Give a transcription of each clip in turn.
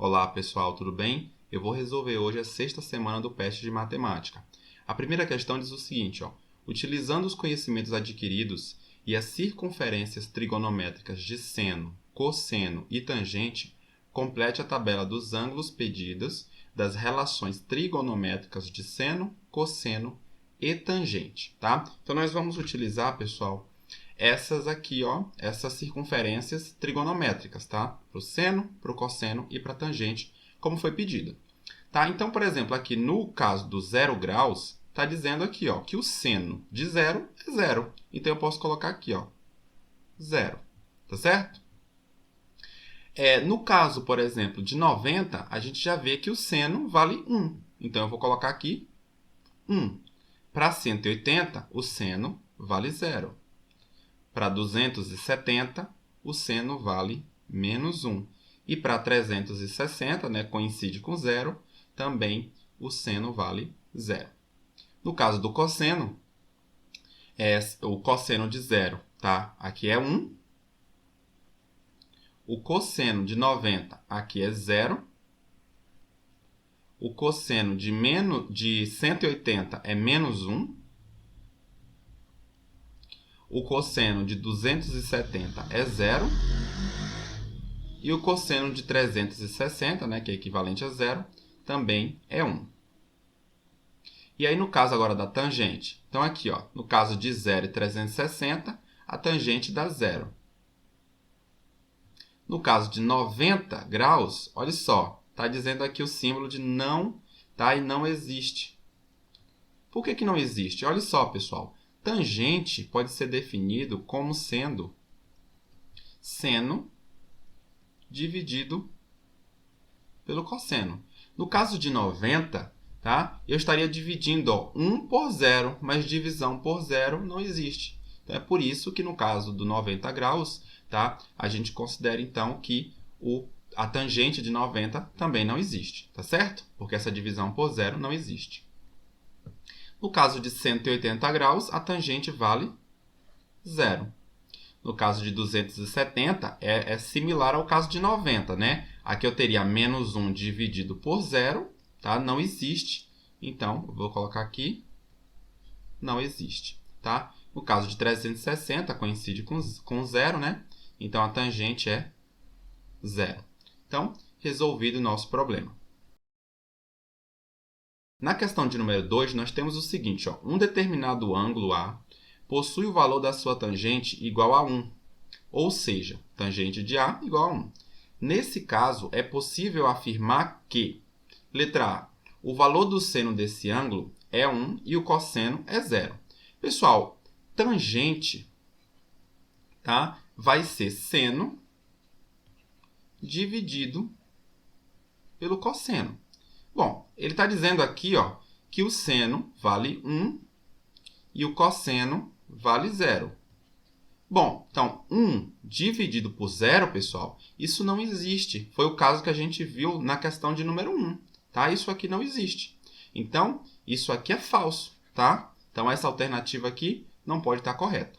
Olá pessoal, tudo bem? Eu vou resolver hoje a sexta semana do PET de Matemática. A primeira questão diz o seguinte, utilizando os conhecimentos adquiridos e as circunferências trigonométricas de seno, cosseno e tangente, complete a tabela dos ângulos pedidos das relações trigonométricas de seno, cosseno e tangente, tá? Então nós vamos utilizar, pessoal, essas aqui, essas circunferências trigonométricas, tá? Para o seno, para o cosseno e para a tangente, como foi pedido. Tá? Então, por exemplo, aqui no caso do 0 graus, está dizendo aqui, que o seno de 0 é 0. Então, eu posso colocar aqui, 0. Tá certo? No caso, por exemplo, de 90, a gente já vê que o seno vale 1. Então, eu vou colocar aqui 1. Para 180, o seno vale 0. Para 270, o seno vale menos 1. E para 360, coincide com 0, também o seno vale 0. No caso do cosseno, o cosseno de 0, tá? Aqui é 1. O cosseno de 90, aqui é 0. O cosseno de 180 é menos 1. O cosseno de 270 é 0. E o cosseno de 360, que é equivalente a 0, também é 1. E aí, no caso agora da tangente, então aqui, no caso de 0 e 360, a tangente dá 0. No caso de 90 graus, olha só, está dizendo aqui o símbolo de não, tá? E não existe. Por que não existe? Olha só, pessoal. Tangente pode ser definido como sendo seno dividido pelo cosseno. No caso de 90, tá? Eu estaria dividindo 1 por 0, mas divisão por 0 não existe. Então, é por isso que no caso do 90 graus, tá? A gente considera então que a tangente de 90 também não existe, tá certo? Porque essa divisão por 0 não existe. No caso de 180 graus, a tangente vale 0. No caso de 270, é similar ao caso de 90, né? Aqui eu teria menos 1 dividido por 0, tá? Não existe. Então, eu vou colocar aqui, não existe, tá? No caso de 360, coincide com 0, né? Então, a tangente é 0. Então, resolvido o nosso problema. Na questão de número 2, nós temos o seguinte, um determinado ângulo A possui o valor da sua tangente igual a 1, ou seja, tangente de A igual a 1. Nesse caso, é possível afirmar que, letra A, o valor do seno desse ângulo é 1 e o cosseno é 0. Pessoal, tangente, tá? Vai ser seno dividido pelo cosseno. Bom, ele está dizendo aqui que o seno vale 1 e o cosseno vale 0. Bom, então, 1 dividido por 0, pessoal, isso não existe. Foi o caso que a gente viu na questão de número 1. Tá? Isso aqui não existe. Então, isso aqui é falso. Tá? Então, essa alternativa aqui não pode estar correta.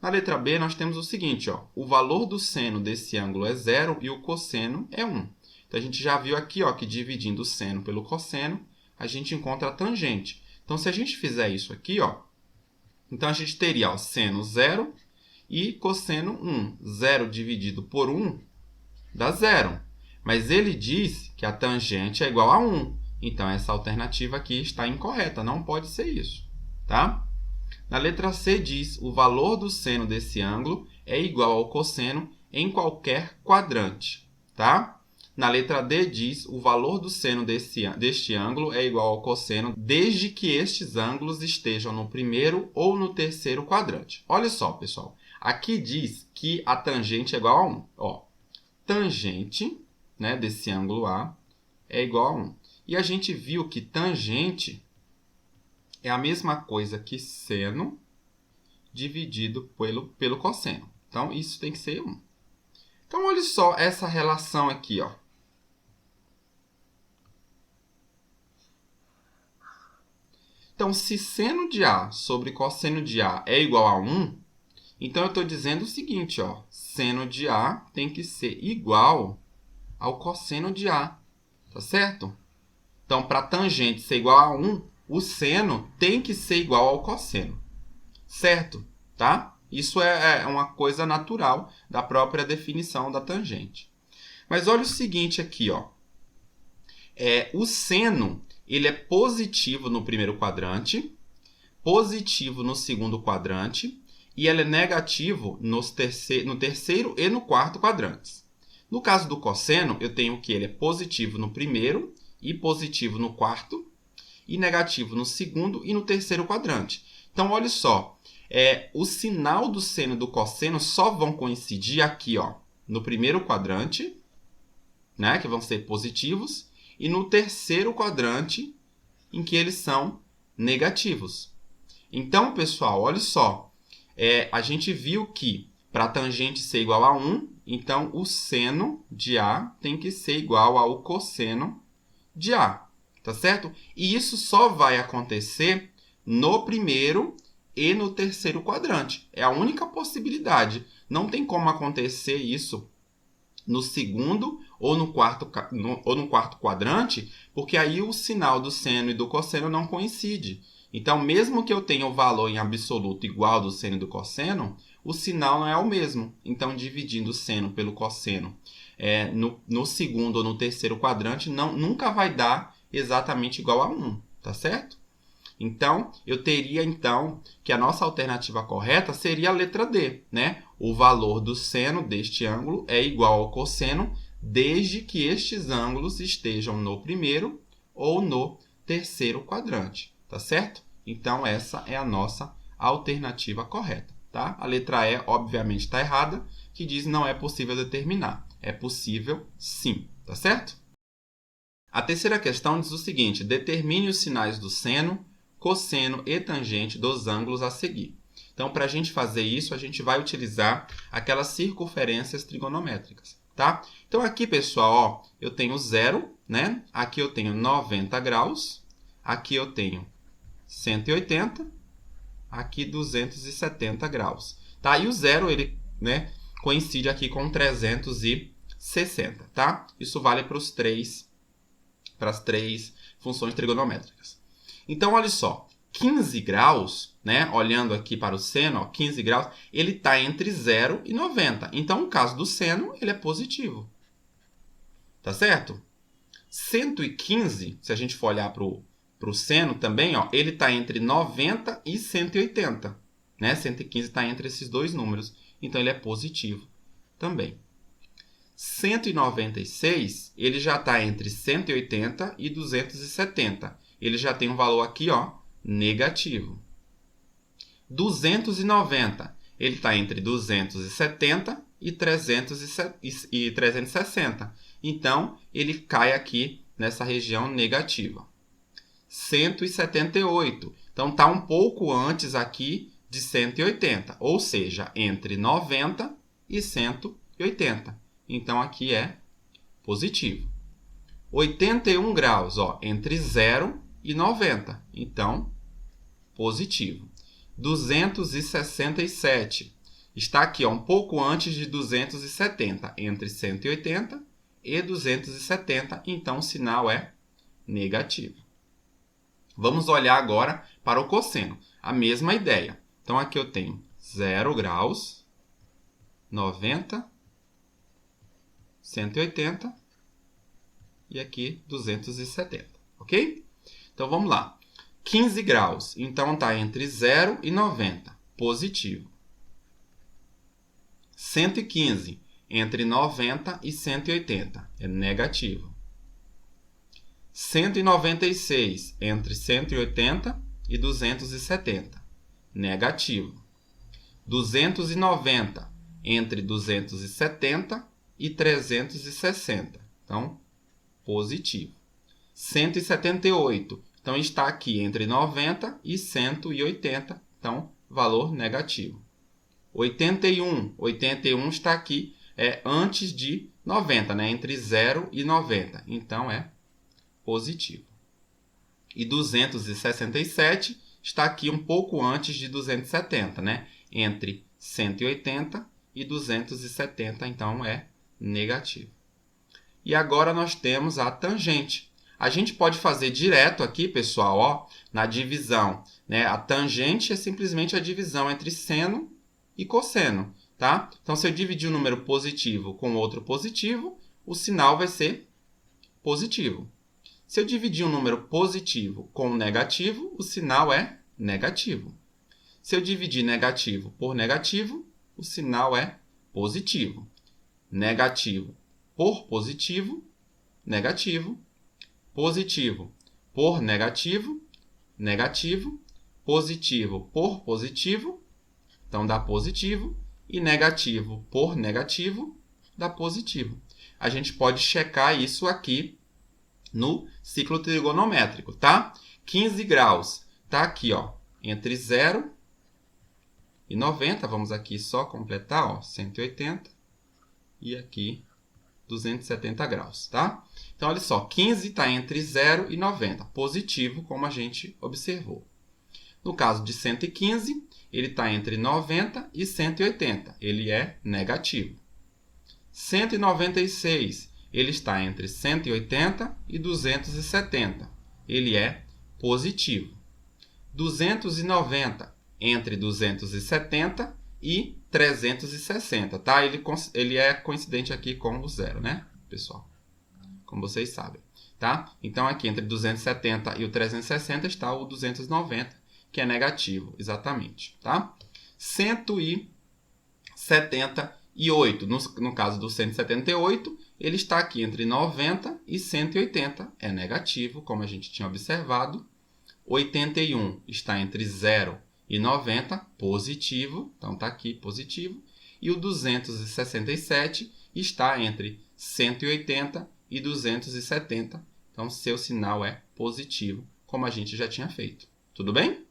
Na letra B, nós temos o seguinte, o valor do seno desse ângulo é 0 e o cosseno é 1. Então, a gente já viu aqui que dividindo o seno pelo cosseno, a gente encontra a tangente. Então, se a gente fizer isso aqui, então a gente teria seno 0 e cosseno 1. 0 dividido por 1 dá 0. Mas ele diz que a tangente é igual a 1. Então, essa alternativa aqui está incorreta. Não pode ser isso. Tá? Na letra C diz o valor do seno desse ângulo é igual ao cosseno em qualquer quadrante. Tá? Na letra D diz o valor do seno deste ângulo é igual ao cosseno desde que estes ângulos estejam no primeiro ou no terceiro quadrante. Olha só, pessoal. Aqui diz que a tangente é igual a 1. Tangente, desse ângulo A é igual a 1. E a gente viu que tangente é a mesma coisa que seno dividido pelo cosseno. Então, isso tem que ser 1. Então, olha só essa relação aqui, Então, se seno de A sobre cosseno de A é igual a 1, então eu estou dizendo o seguinte, seno de A tem que ser igual ao cosseno de A, tá certo? Então, para a tangente ser igual a 1, o seno tem que ser igual ao cosseno, certo? Tá? Isso é uma coisa natural da própria definição da tangente. Mas olha o seguinte aqui, ó. O seno ele é positivo no primeiro quadrante, positivo no segundo quadrante, e ele é negativo no terceiro e no quarto quadrantes. No caso do cosseno, eu tenho que ele é positivo no primeiro e positivo no quarto, e negativo no segundo e no terceiro quadrante. Então, olha só, o sinal do seno e do cosseno só vão coincidir aqui, ó, no primeiro quadrante, né, que vão ser positivos, e no terceiro quadrante, em que eles são negativos. Então, pessoal, olha só, a gente viu que para a tangente ser igual a 1, então o seno de A tem que ser igual ao cosseno de A, tá certo? E isso só vai acontecer no primeiro e no terceiro quadrante. É a única possibilidade. Não tem como acontecer isso no segundo ou no quarto quadrante, porque aí o sinal do seno e do cosseno não coincide. Então, mesmo que eu tenha o valor em absoluto igual do seno e do cosseno, o sinal não é o mesmo. Então, dividindo o seno pelo cosseno no segundo ou no terceiro quadrante, nunca vai dar exatamente igual a 1, tá certo? Então, eu teria que a nossa alternativa correta seria a letra D, né? O valor do seno deste ângulo é igual ao cosseno, desde que estes ângulos estejam no primeiro ou no terceiro quadrante, tá certo? Então, essa é a nossa alternativa correta, tá? A letra E, obviamente, está errada, que diz não é possível determinar. É possível, sim, tá certo? A terceira questão diz o seguinte: determine os sinais do seno, cosseno e tangente dos ângulos a seguir. Então, para a gente fazer isso, a gente vai utilizar aquelas circunferências trigonométricas, tá? Então, aqui, pessoal, ó, eu tenho 0, né? Aqui eu tenho 90 graus, aqui eu tenho 180, aqui 270 graus, tá? E o 0, ele, né, coincide aqui com 360, tá? Isso vale para as três funções trigonométricas. Então, olha só, 15 graus, né, olhando aqui para o seno, ó, 15 graus, ele está entre 0 e 90. Então, no caso do seno, ele é positivo. Tá certo? 115, se a gente for olhar para o seno também, ó, ele está entre 90 e 180. Né? 115 está entre esses dois números. Então, ele é positivo também. 196, ele já está entre 180 e 270. Ele já tem um valor aqui, ó, negativo. 290, ele está entre 270 e 360. Então, ele cai aqui nessa região negativa. 178, então está um pouco antes aqui de 180, ou seja, entre 90 e 180. Então, aqui é positivo. 81 graus, ó, entre 0 e 90. Então, positivo. 267 está aqui, ó, um pouco antes de 270, entre 180 e 270. Então, o sinal é negativo. Vamos olhar agora para o cosseno. A mesma ideia. Então, aqui eu tenho 0 graus, 90, 180 e aqui 270, ok? Então, vamos lá. 15 graus, então está entre 0 e 90, positivo. 115, entre 90 e 180, é negativo. 196, entre 180 e 270, negativo. 290, entre 270 e 360, então, positivo. 178, então está aqui entre 90 e 180, então, valor negativo. 81 está aqui antes de 90, né? Entre 0 e 90, então é positivo. E 267 está aqui um pouco antes de 270, né? Entre 180 e 270, então é negativo. E agora nós temos a tangente. A gente pode fazer direto aqui, pessoal, ó, na divisão, né? A tangente é simplesmente a divisão entre seno e cosseno, tá? Então, se eu dividir um número positivo com outro positivo, o sinal vai ser positivo. Se eu dividir um número positivo com um negativo, o sinal é negativo. Se eu dividir negativo por negativo, o sinal é positivo. Negativo por positivo, negativo. Positivo por negativo, negativo. Positivo por positivo, então dá positivo. E negativo por negativo, dá positivo. A gente pode checar isso aqui no ciclo trigonométrico, tá? 15 graus está aqui, ó, entre 0 e 90. Vamos aqui só completar, ó, 180. E aqui 270 graus, tá? Então, olha só, 15 está entre 0 e 90, positivo, como a gente observou. No caso de 115, ele está entre 90 e 180, ele é negativo. 196, ele está entre 180 e 270, ele é positivo. 290, entre 270 e 360, tá? Ele é coincidente aqui com o zero, né, pessoal? Como vocês sabem, tá? Então, aqui entre 270 e o 360 está o 290, que é negativo, exatamente, tá? 178, no caso do 178, ele está aqui entre 90 e 180, é negativo, como a gente tinha observado. 81 está entre 0 e 90, positivo, então está aqui positivo. E o 267 está entre 180 e 270, então seu sinal é positivo, como a gente já tinha feito. Tudo bem?